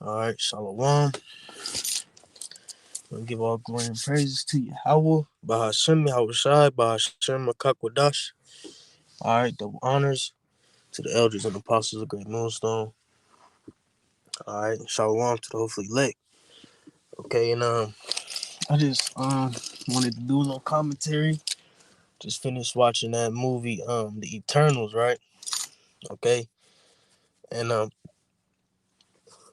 All right, Shalom. We give all glory and praises to Yahweh, Bahashem, Yahushai, Bahashem, Makakwadash. All right, double honors to the elders and apostles of Great Millstone. All right, Shalom to the hopefully elect. Okay, and I just wanted to do a little commentary. Just finished watching that movie, The Eternals, right? Okay, and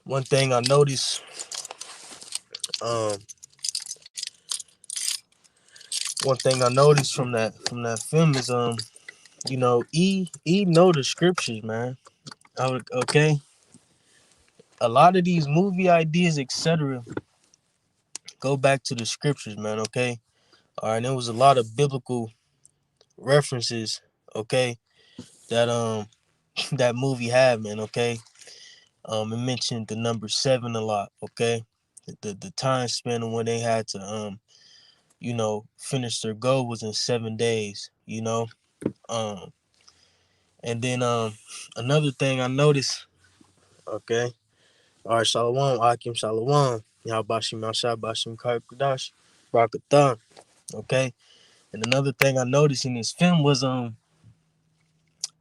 one thing I noticed, um, from that film is E know the scriptures, man. Okay, a lot of these movie ideas, etc., go back to the scriptures, man. Okay, all right. There was a lot of biblical references, okay, that that movie had, man. Okay, it mentioned the number seven a lot. Okay, the time span when they had to finish their goal was in 7 days. Um, and then another thing I noticed. Okay. All right, Shalom, Akim Shalom. Yahbashim Yashab Bashim Karkudash, Barakathon. Okay. And another thing I noticed in this film was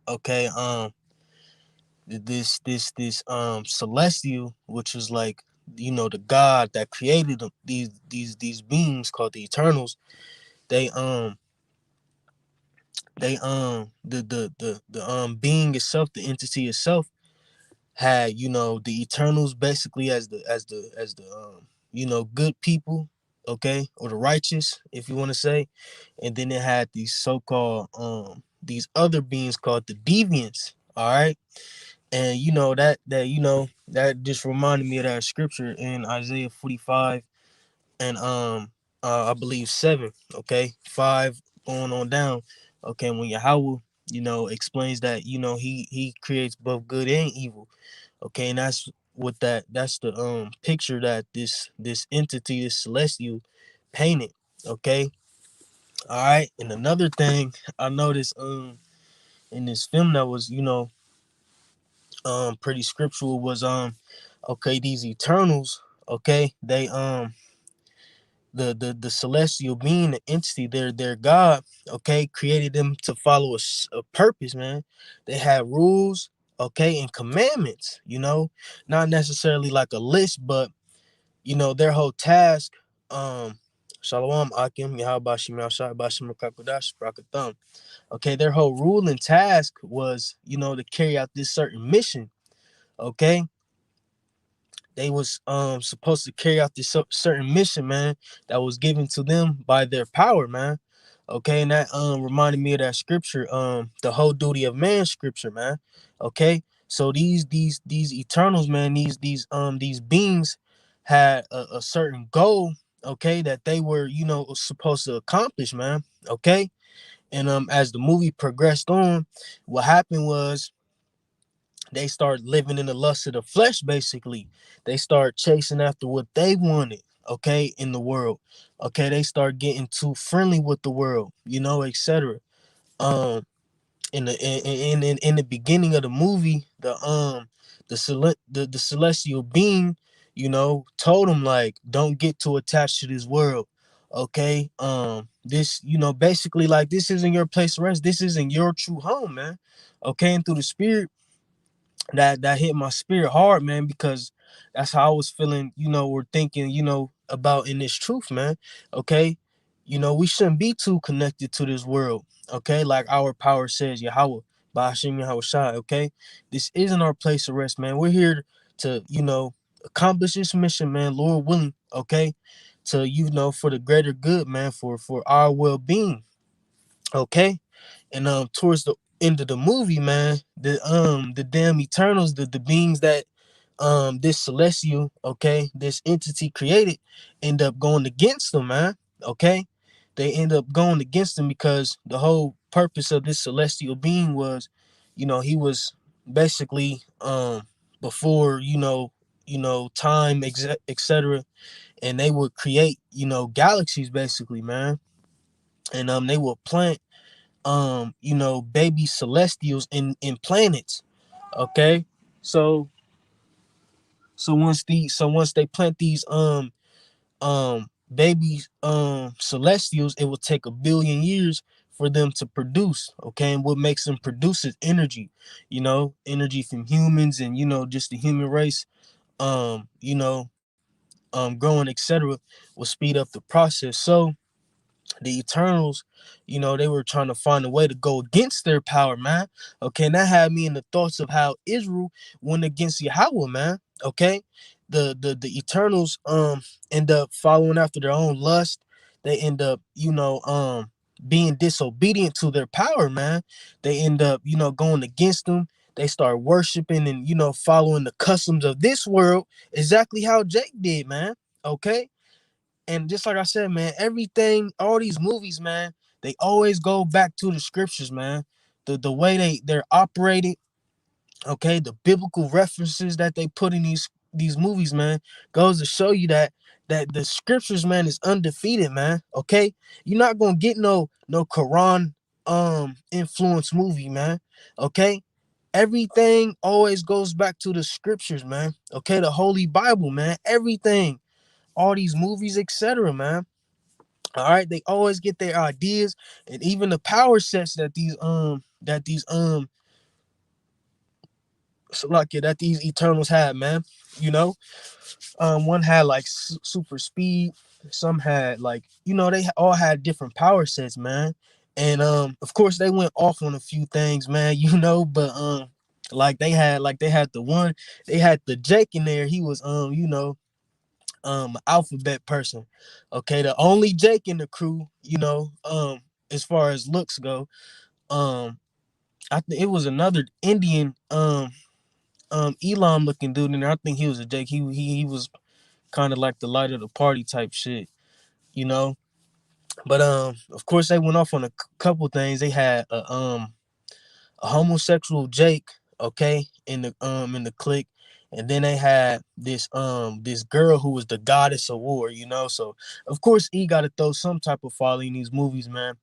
okay, this celestial, which was like, the God that created them, these beings called the Eternals, they the being itself, the entity itself had, the Eternals basically as the good people, okay, or the righteous, if you want to say. And then it had these so-called these other beings called the deviants. All right. And that just reminded me of that scripture in Isaiah 45 and I believe 7, okay, 5 going on down. Okay, when Yahweh explains that he creates both good and evil. Okay, and that's the picture that this entity, this celestial, painted. Okay. All right. And another thing I noticed in this film that was pretty scriptural was okay, these Eternals, okay, they the celestial being, the entity, their God, okay, created them to follow a purpose, man. They had rules, okay, and commandments, not necessarily like a list, but their whole task, Shalom Akim, Yahabashim Yashai Bashim Kakudash Brakatham. Okay, their whole rule and task was, to carry out this certain mission. Okay. They was supposed to carry out this certain mission, man, that was given to them by their power, man. Okay, and that reminded me of that scripture, the whole duty of man scripture, man. Okay, so these Eternals, man, these beings had a certain goal, okay, that they were supposed to accomplish, man. Okay, and as the movie progressed on, what happened was they start living in the lust of the flesh. Basically, they start chasing after what they wanted, okay, in the world. Okay, they start getting too friendly with the world, etc. um in the beginning of the movie, the celestial being, told them, like, don't get too attached to this world. Okay, this, basically, like, this isn't your place of rest, this isn't your true home, man. Okay, and through the spirit, that hit my spirit hard, man, because that's how I was feeling, or thinking, about in this truth, man. Okay, we shouldn't be too connected to this world. Okay, like our power says, Yahweh, Ba'ashim Yahweh Shai. Okay, this isn't our place of rest, man. We're here to, accomplish this mission, man, Lord willing. Okay, to, for the greater good, man, for our well-being. Okay, and towards the end of the movie, man, the damn Eternals, the beings that this celestial, okay, this entity created, end up going against them, man. Okay, they end up going against them because the whole purpose of this celestial being was, he was basically before time, etc., and they would create galaxies, basically, man. And they will plant baby celestials in planets. Okay, so So once they plant these baby celestials, it will take 1 billion years for them to produce. Okay, and what makes them produce is energy, energy from humans, and just the human race, growing, etc., will speed up the process. So the Eternals, they were trying to find a way to go against their power, man. Okay, and that had me in the thoughts of how Israel went against Yahweh, man. Okay, the Eternals end up following after their own lust. They end up, being disobedient to their power, man. They end up, going against them. They start worshiping and following the customs of this world, exactly how Jake did, man. Okay, and just like I said, man, everything, all these movies, man, they always go back to the scriptures, man. The way they're operated, okay, the biblical references that they put in these movies, man, goes to show you that the scriptures, man, is undefeated, man. Okay, you're not gonna get no Quran influence movie, man. Okay, everything always goes back to the scriptures, man. Okay, the Holy Bible, man. Everything, all these movies, etc., man. All right, they always get their ideas, and even the power sets that these so like that these Eternals had, man. You know, one had like super speed, some had like they all had different power sets, man. And of course they went off on a few things, man. But like they had the one, they had the Jake in there. He was alphabet person. Okay, the only Jake in the crew, as far as looks go. Um, I think it was another Indian Elam looking dude in there. I think he was a Jake. He was kind of like the light of the party type shit, you know. But of course they went off on a couple things. They had a homosexual Jake, okay, in the clique. And then they had this girl who was the goddess of war, So of course he got to throw some type of folly in these movies, man.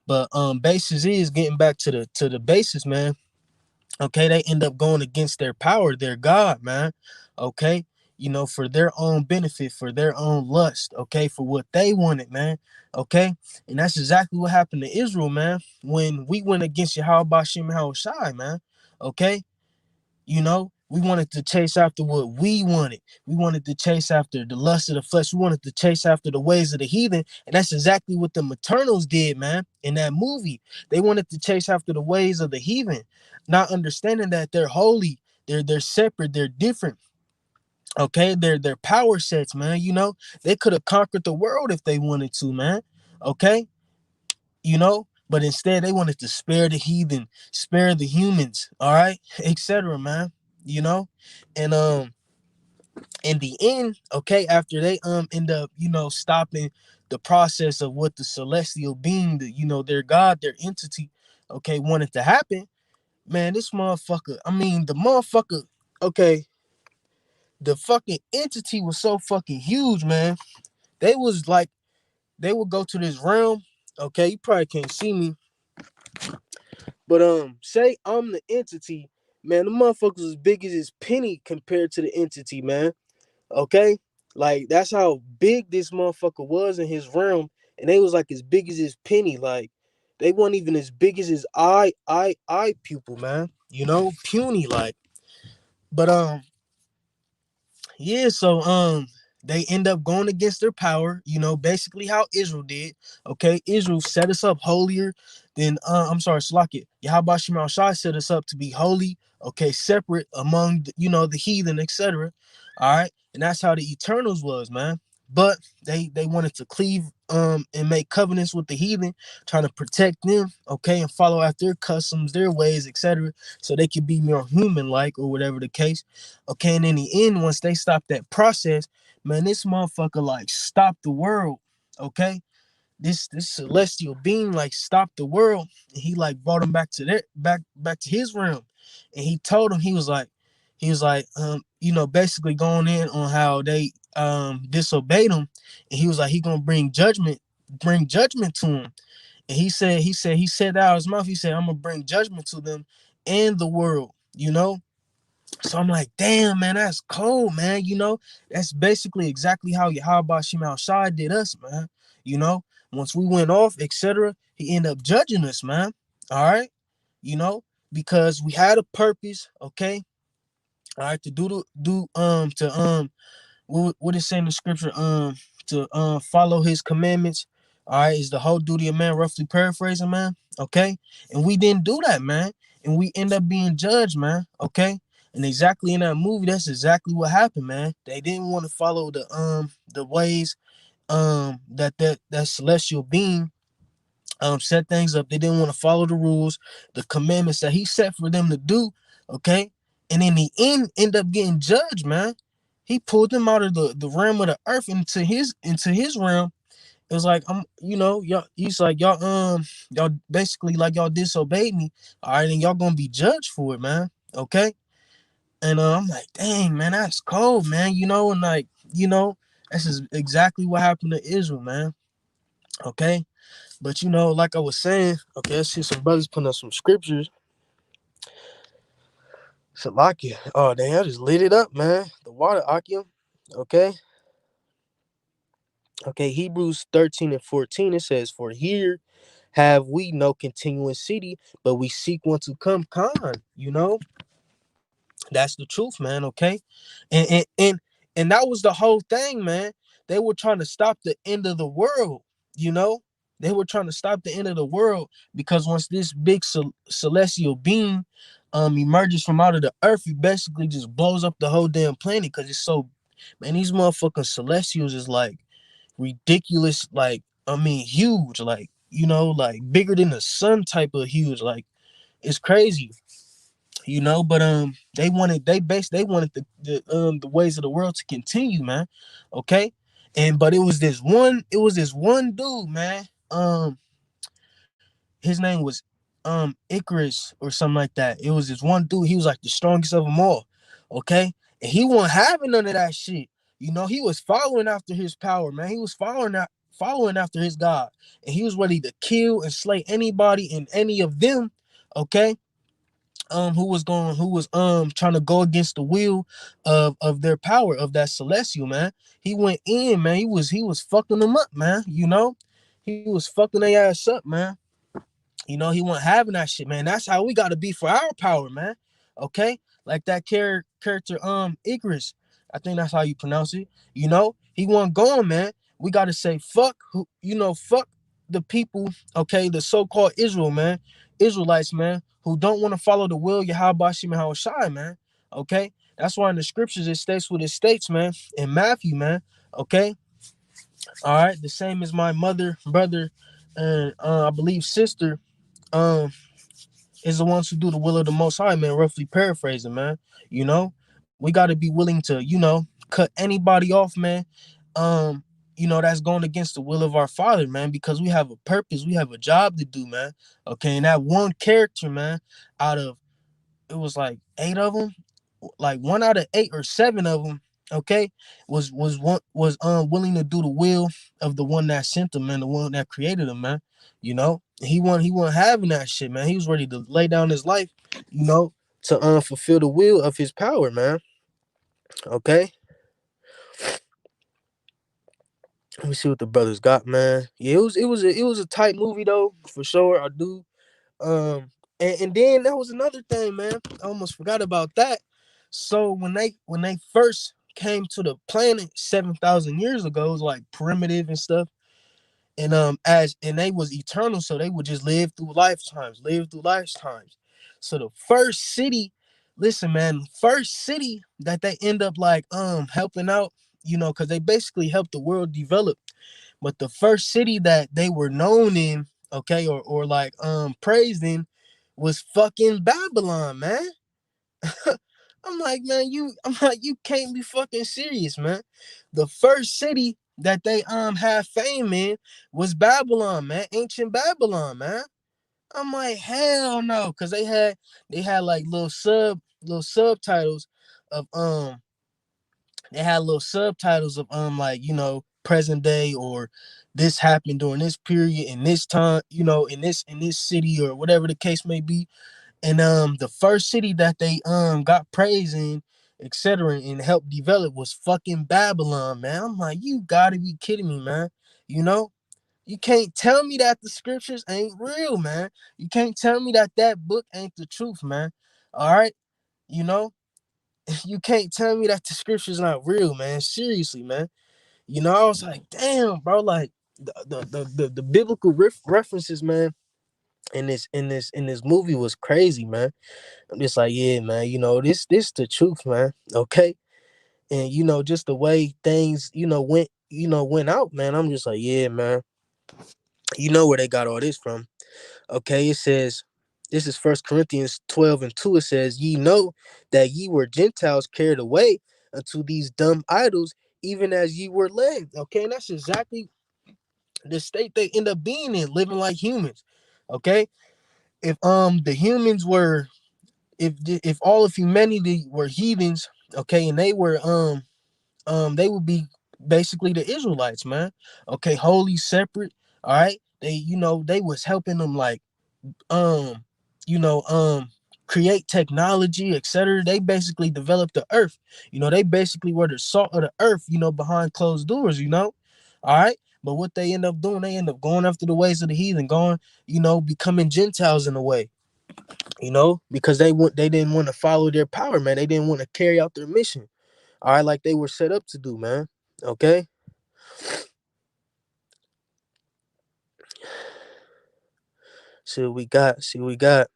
But basis is getting back to the basis, man. Okay, they end up going against their power, their God, man. Okay, for their own benefit, for their own lust, okay, for what they wanted, man. Okay, and that's exactly what happened to Israel, man, when we went against Yahweh Bashim Shai, man. Okay, we wanted to chase after what we wanted. We wanted to chase after the lust of the flesh. We wanted to chase after the ways of the heathen. And that's exactly what the Eternals did, man, in that movie. They wanted to chase after the ways of the heathen, not understanding that they're holy, they're separate, they're different. Okay, they're power sets, man. They could have conquered the world if they wanted to, man. Okay, but instead they wanted to spare the heathen, spare the humans, all right, etc., man. you know and in the end, okay, after they end up stopping the process of what the celestial being, their God, their entity, okay, wanted to happen, man. This motherfucker, I mean, the motherfucker, okay, the fucking entity was so fucking huge, man. They was like, they would go to this realm. Okay, you probably can't see me, but say I'm the entity, man. The motherfuckers as big as his penny compared to the entity, man. Okay, like that's how big this motherfucker was in his realm, and they was like as big as his penny. Like they weren't even as big as his eye pupil, man. Puny like. But yeah, so they end up going against their power, basically how Israel did. Okay, Israel set us up holier than I'm sorry, Slakia. Yahweh Shemal Shai set us up to be holy, okay, separate among the heathen, etc. All right, and that's how the Eternals was, man. But they wanted to cleave and make covenants with the heathen, trying to protect them, okay, and follow after their customs, their ways, etc., so they could be more human like or whatever the case. Okay, and in the end, once they stopped that process, man, this motherfucker like stopped the world. Okay, this celestial being like stopped the world, and he like brought him back to their back to his realm, and he told him basically going in on how they disobeyed him, and he was like he gonna bring judgment to him, and he said out of his mouth, he said I'm gonna bring judgment to them and the world. So I'm like, damn, man, that's cold, man. That's basically exactly how Yahweh Shimon Shai did us, man. You know, once we went off, etc., he ended up judging us, man. All right, you know, because we had a purpose, okay. All right, to what is saying in the scripture, to follow his commandments. All right, is the whole duty of man, roughly paraphrasing, man. Okay, and we didn't do that, man, and we end up being judged, man. Okay, and exactly in that movie, that's exactly what happened, man. They didn't want to follow the ways that celestial being set things up. They didn't want to follow the rules, the commandments that he set for them to do. Okay, and in the end up getting judged, man. He pulled them out of the realm of the earth into his realm. It was like, y'all. He's like, y'all basically like y'all disobeyed me. All right, and y'all gonna be judged for it, man. Okay, and I'm like, dang, man, that's cold, man. And like, that's just exactly what happened to Israel, man. Okay, but like I was saying, okay, I see some brothers putting up some scriptures. Salakia. Oh, dang, I just lit it up, man. The water, Akim. Okay. Okay, Hebrews 13 and 14, it says, for here have we no continuing city, but we seek one to come. That's the truth, man. Okay. And that was the whole thing, man. They were trying to stop the end of the world, you know. They were trying to stop the end of the world because once this big celestial being emerges from out of the earth, he basically just blows up the whole damn planet because it's so, man, these motherfucking celestials is like ridiculous, like, I mean, huge, like, like bigger than the sun type of huge, like, it's crazy. But they wanted the ways of the world to continue, man. Okay. But it was this one dude, man. His name was Icarus or something like that. It was this one dude. He was like the strongest of them all. Okay. And he wasn't having none of that shit. He was following after his power, man. He was following after his God. And he was ready to kill and slay anybody and any of them. Okay. Who was trying to go against the will of their power, of that celestial, man. He went in, man. He was fucking them up, man. He was fucking their ass up, man. He wasn't having that shit, man. That's how we got to be for our power, man. Okay, like that character, Icarus. I think that's how you pronounce it. He wasn't going, man. We got to say fuck fuck the people. Okay, the so-called Israel, man, Israelites, man, who don't want to follow the will of Yahweh Shimon Shai, man. Okay, that's why in the scriptures it states what it states, man. In Matthew, man. Okay, all right, the same as my mother, brother, and I believe sister um is the ones who do the will of the Most High, man. Roughly paraphrasing, man. We got to be willing to, cut anybody off, man. Um, that's going against the will of our Father, man, because we have a purpose, we have a job to do, man. Okay, and that one character, man, out of it was like 8 of them, like 1 out of 8 or 7 of them, okay, was willing to do the will of the one that sent them, man, the one that created them, man. He wasn't having that shit, man. He was ready to lay down his life, to fulfill the will of his power, man. Okay, let me see what the brothers got, man. Yeah, it was a tight movie though, for sure. I do. And then there was another thing, man. I almost forgot about that. So when they first came to the planet 7,000 years ago, it was like primitive and stuff. And they was eternal, so they would just live through lifetimes. So the first city, listen, man, first city that they end up like helping out, because they basically helped the world develop. But the first city that they were known in, okay, or like praised in, was fucking Babylon, man. I'm like, you can't be fucking serious, man. The first city that they had fame in was Babylon, man. Ancient Babylon, man. I'm like, hell no, because they had like little subtitles of they had little subtitles of like, present day, or this happened during this period in this time, in this city, or whatever the case may be. And the first city that they got praise in, etc., and helped develop was fucking Babylon, man. I'm like, you gotta be kidding me, man. You know, you can't tell me that the scriptures ain't real, man. You can't tell me that that book ain't the truth, man. All right, you know, you can't tell me that the scripture's not real, man. Seriously, man. You know, I was like, damn, bro, like the biblical references, man, in this movie was crazy, man. I'm just like, yeah, man, this the truth, man. Okay. And just the way things, went out, man. I'm just like, yeah, man. Where they got all this from. Okay, it says, this is First Corinthians 12:2. It says, ye know that ye were Gentiles carried away unto these dumb idols, even as ye were led. Okay, and that's exactly the state they end up being in, living like humans. Okay. If the humans were, if all of humanity were heathens, okay, and they would be basically the Israelites, man. Okay, holy, separate. All right, they was helping them, like, um you know create technology, etc. They basically developed the earth. They basically were the salt of the earth, behind closed doors. All right. But what they end up doing, they end up going after the ways of the heathen, going, becoming Gentiles in a way, because they didn't want to follow their power, man. They didn't want to carry out their mission, all right, like they were set up to do, man. Okay. See what we got.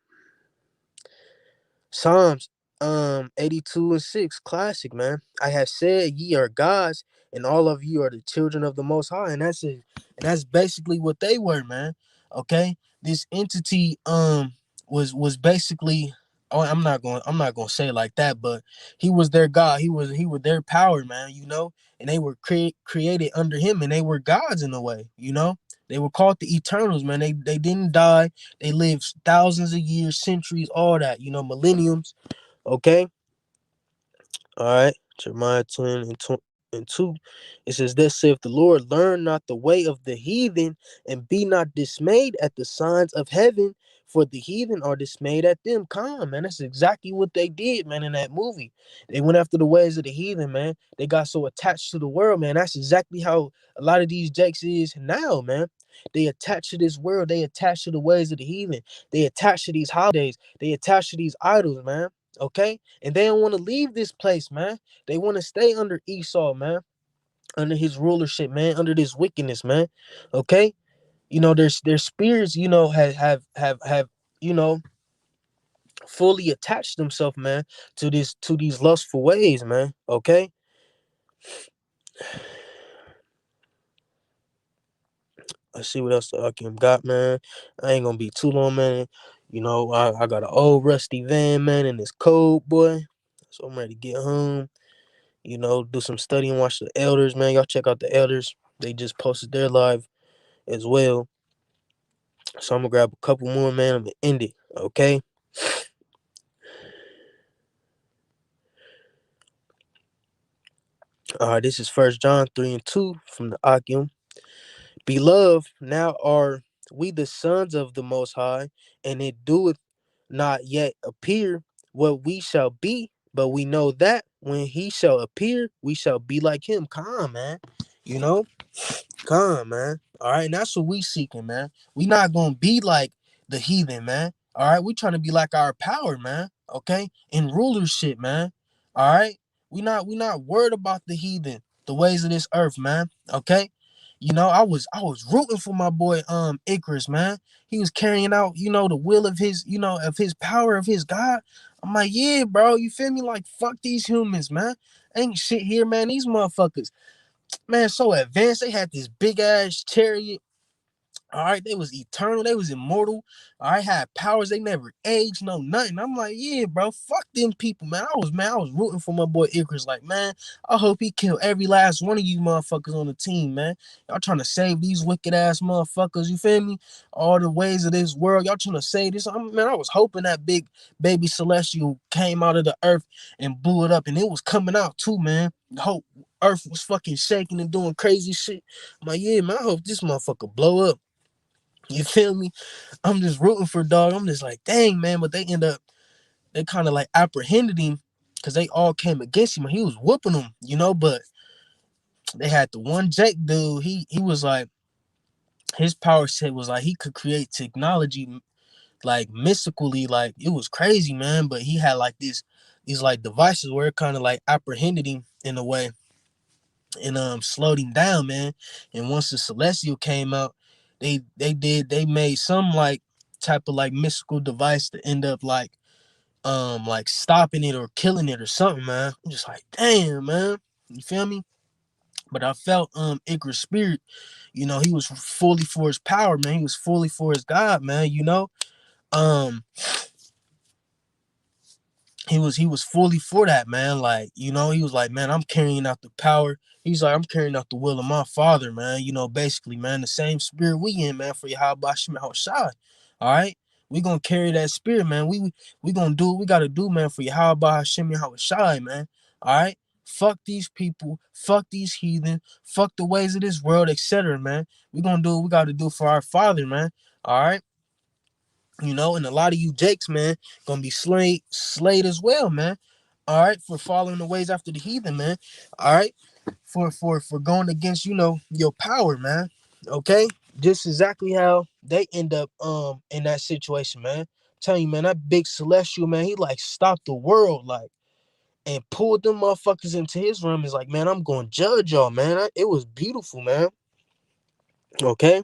Psalms 82:6, classic, man. I have said ye are gods, and all of you are the children of the Most High, and that's it. And that's basically what they were, man. Okay, this entity was basically. Oh, I'm not gonna say it like that, but he was their God. He was their power, man. And they were created under him, and they were gods in a way. They were called the Eternals, man. They didn't die. They lived thousands of years, centuries, all that, millenniums. Okay. All right. Jeremiah 10 and 2. It says, thus saith the Lord, learn not the way of the heathen, and be not dismayed at the signs of heaven, for the heathen are dismayed at them. Come, man. That's exactly what they did, man, in that movie. They went after the ways of the heathen, man. They got so attached to the world, man. That's exactly how a lot of these jakes is now, man. They attach to this world. They attach to the ways of the heathen. They attach to these holidays. They attach to these idols, man. Okay. And they don't want to leave this place, man. They want to stay under Esau, man, under his rulership, man, under this wickedness, man. Okay. Their spirits, have you know fully attached themselves, man, to these lustful ways, man. Okay. Let's see what else the Akim got, man. I ain't gonna be too long, man. I got an old rusty van, man, and it's cold, boy. So I'm ready to get home. Do some studying, watch the elders, man. Y'all check out the elders. They just posted their live as well. So I'm gonna grab a couple more, man. I'm gonna end it. Okay. This is First John 3:2 from the Akim. Beloved, now are we the sons of the Most High, and it doeth not yet appear what we shall be, but we know that when he shall appear, we shall be like him. Come on, man. You know, Come, man. All right, and that's what we seeking, man. We not gonna be like the heathen, man. All right, we trying to be like our power, man. Okay, in rulership, man. All right, we not worried about the heathen, the ways of this earth, man. Okay, I was rooting for my boy Icarus, man. He was carrying out, the will of his, of his power, of his God. I'm like, yeah, bro. You feel me? Like, fuck these humans, man. Ain't shit here, man. These motherfuckers, man, so advanced. They had this big ass chariot. All right, they was eternal, they was immortal. All right, had powers, they never aged, no nothing. I'm like, yeah, bro, fuck them people, man. I was rooting for my boy Icarus. Like, man, I hope he kill every last one of you motherfuckers on the team, man. Y'all trying to save these wicked ass motherfuckers, you feel me? All the ways of this world, y'all trying to save this. Man, I was hoping that big baby celestial came out of the earth and blew it up, and it was coming out too, man. The whole earth was fucking shaking and doing crazy shit. I'm like, yeah, man, I hope this motherfucker blow up. You feel me? I'm just rooting for dog. I'm just like, dang man, but they kind of like apprehended him because they all came against him and he was whooping them, but they had the one Jake dude, he was like his power set was like he could create technology like mystically, like it was crazy, man. But he had like these like devices where it kind of like apprehended him in a way and slowed him down, man. And once the Celestial came out, they made some like type of like mystical device to end up like stopping it or killing it or something, man. I'm just like, damn, man. You feel me? But I felt Icarus' spirit, he was fully for his power, man. He was fully for his God, man, Um he was fully for that, man. Like, he was like, man, I'm carrying out the power. He's like, I'm carrying out the will of my father, man. Basically, man, the same spirit we in, man, for Yahweh Shem Shai. All right. We gonna carry that spirit, man. We gonna do what we gotta do, man, for Yahweh Hashem Shai, man. All right. Fuck these people, fuck these heathen, fuck the ways of this world, etc. Man. We gonna do what we gotta do for our father, man. All right. And a lot of you Jakes, man, gonna be slayed as well, man. All right, for following the ways after the heathen, man. All right, for going against, your power, man. Okay, just exactly how they end up in that situation, man. I'm telling you, man, that big celestial, man, he like stopped the world, like, and pulled them motherfuckers into his room. He's like, man, I'm gonna judge y'all, man. It was beautiful, man. Okay.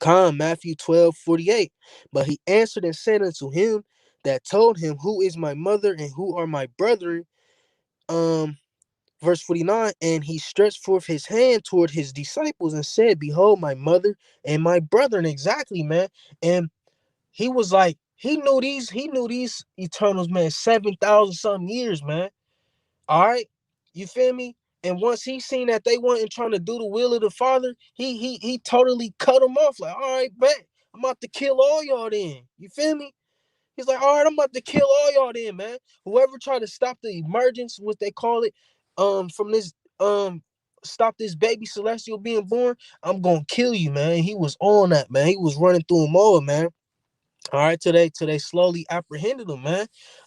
Matthew 12:48. But he answered and said unto him that told him, who is my mother and who are my brethren? Verse 49, and he stretched forth his hand toward his disciples and said, behold, my mother and my brethren. Exactly, man. And he was like, he knew these Eternals, man, 7,000 something years, man. All right, you feel me? And once he seen that they wasn't trying to do the will of the Father, he totally cut them off. Like, all right, bet I'm about to kill all y'all then. You feel me? He's like, all right, I'm about to kill all y'all then, man. Whoever tried to stop the emergence, what they call it, from this, stop this baby celestial being born, I'm gonna kill you, man. He was on that, man. He was running through them all, man. All right, till they slowly apprehended him, man.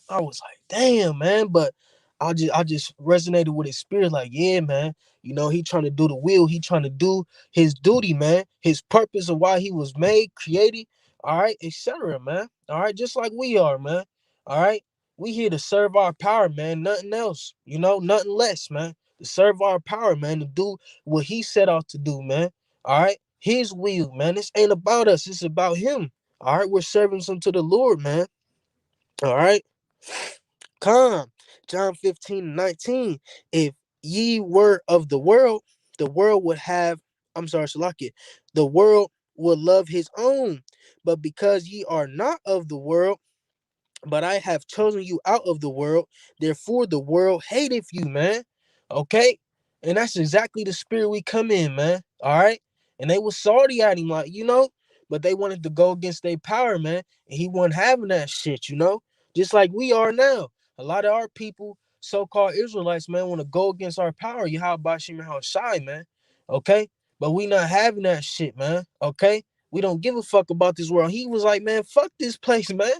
I was like, damn, man. But I just resonated with his spirit, like, yeah, man. He trying to do the will, he trying to do his duty, man, his purpose of why he was made, created, all right, etc. Man. All right, just like we are, man. All right. We here to serve our power, man. Nothing else, nothing less, man. To serve our power, man, to do what he set out to do, man. All right. His will, man. This ain't about us, it's about him. All right, we're servants unto the Lord, man. All right. Come. John 15:19. If ye were of the world would have, I'm sorry, Salakia, the world would love his own. But because ye are not of the world, but I have chosen you out of the world. Therefore, the world hateth you, man. Okay? And that's exactly the spirit we come in, man. All right? And they was salty at him, like, but they wanted to go against their power, man. And he wasn't having that shit, just like we are now. A lot of our people, so-called Israelites, man, want to go against our power. Yahweh Shem Shai, man. Okay? But we not having that shit, man. Okay? We don't give a fuck about this world. He was like, man, fuck this place, man.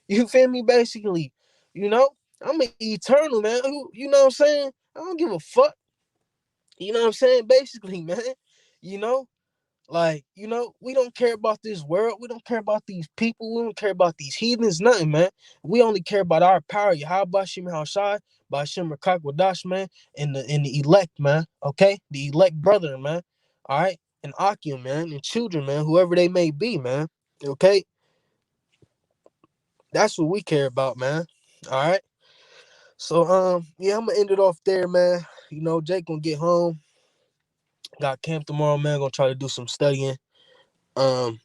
You feel me? Basically, you know, I'm an eternal, man. You know what I'm saying? I don't give a fuck. You know what I'm saying? Basically, man. You know, we don't care about this world. We don't care about these people. We don't care about these heathens, nothing, man. We only care about our power. Yahweh Shem Shai, Bashem Rakak Wadash, man, and the elect, man. Okay? The elect brother, man. All right? And Akim, man, and children, man, whoever they may be, man. Okay? That's what we care about, man. All right. So yeah, I'm gonna end it off there, man. Jake gonna get home. Got camp tomorrow, man. Gonna try to do some studying. Um,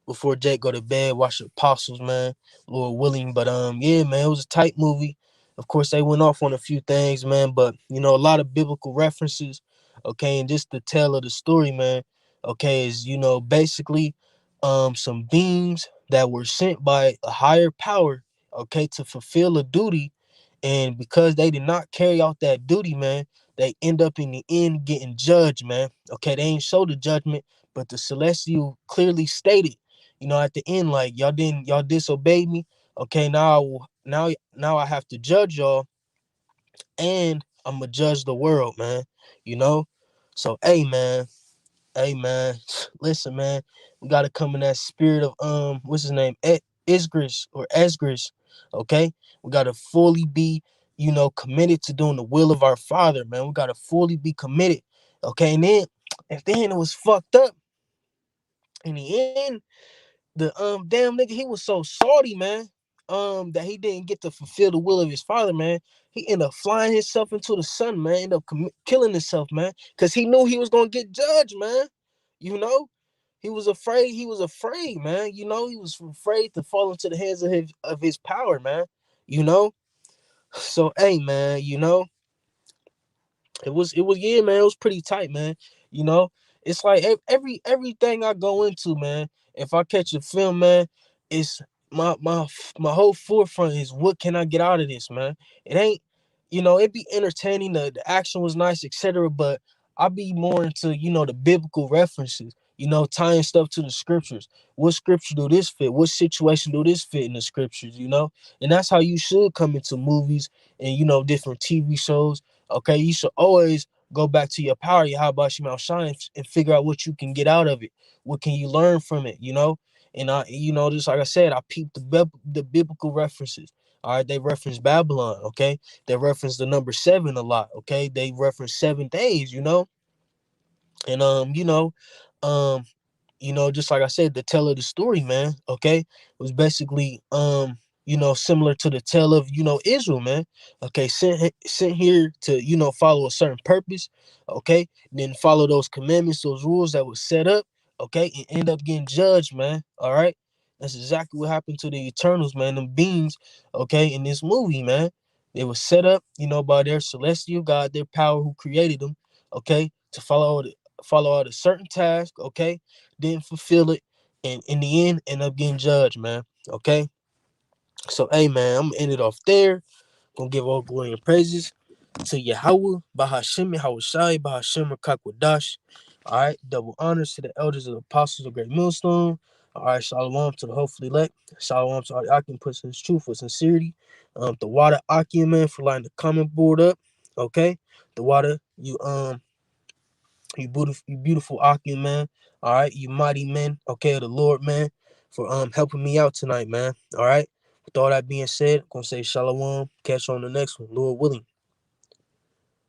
before Jake go to bed, watch the Apostles, man. Lord willing. But yeah, man, it was a tight movie. Of course, they went off on a few things, man. But a lot of biblical references. Okay, and just the tale of the story, man. Okay, is basically some beings that were sent by a higher power. Okay, to fulfill a duty. And because they did not carry out that duty, man, they end up in the end getting judged, man. Okay, they ain't show the judgment, But the celestial clearly stated, at the end, like, y'all disobeyed me. Okay, now I have to judge y'all, and I'm gonna judge the world, man. You know, so hey man, listen, man, we gotta come in that spirit of what's his name, Esgris, okay? We gotta fully be, committed to doing the will of our Father, man. We gotta fully be committed, okay? And then, if then it was fucked up in the end, the damn nigga, he was so salty, man, that he didn't get to fulfill the will of his father, man. He ended up flying himself into the sun, man. Ended up killing himself, man, because he knew he was gonna get judged, man. You know, he was afraid. He was afraid, man. He was afraid to fall into the hands of his power, man. You know. So hey, man. It was yeah, man. It was pretty tight, man. You know, it's like everything I go into, man. If I catch a film, man, it's my whole forefront is what can I get out of this, man. It ain't, it be entertaining. The action was nice, etc. But I be more into the biblical references. Tying stuff to the scriptures. What scripture do this fit? What situation do this fit in the scriptures? And that's how you should come into movies and different TV shows. Okay, you should always go back to your power, your how about your mouth shine, and figure out what you can get out of it. What can you learn from it? And just like I said, I peeped the biblical references. All right, they reference Babylon. Okay, they reference the number 7 a lot. Okay, they reference 7 days. And um, just like I said, the tell of the story, man, okay, was basically similar to the tale of Israel, man. Okay, sent here to follow a certain purpose, okay, then follow those commandments, those rules that was set up, okay, and end up getting judged, man. All right, that's exactly what happened to the Eternals, man. Them beings, okay, in this movie, man. They were set up, by their celestial God, their power who created them, okay, to follow out a certain task, okay, didn't fulfill it, and in the end end up getting judged, man. Okay, so hey, man, I'm gonna end it off there. Gonna give all glory and praises to Yahweh, Bahashim, Yahushai, Bahashim, Rakakwadash. All right, double honors to the elders of the apostles of Great Millstone. All right, shalom to the hopefully elect. Shalom to all the Akim puts in his truth with sincerity. The water Akim, man, for lighting the comment board up. Okay, the water you beautiful Akim, man. All right, you mighty men, okay, the Lord, man, for helping me out tonight, man. All right. With all that being said, I'm gonna say shalom. Catch you on the next one, Lord willing.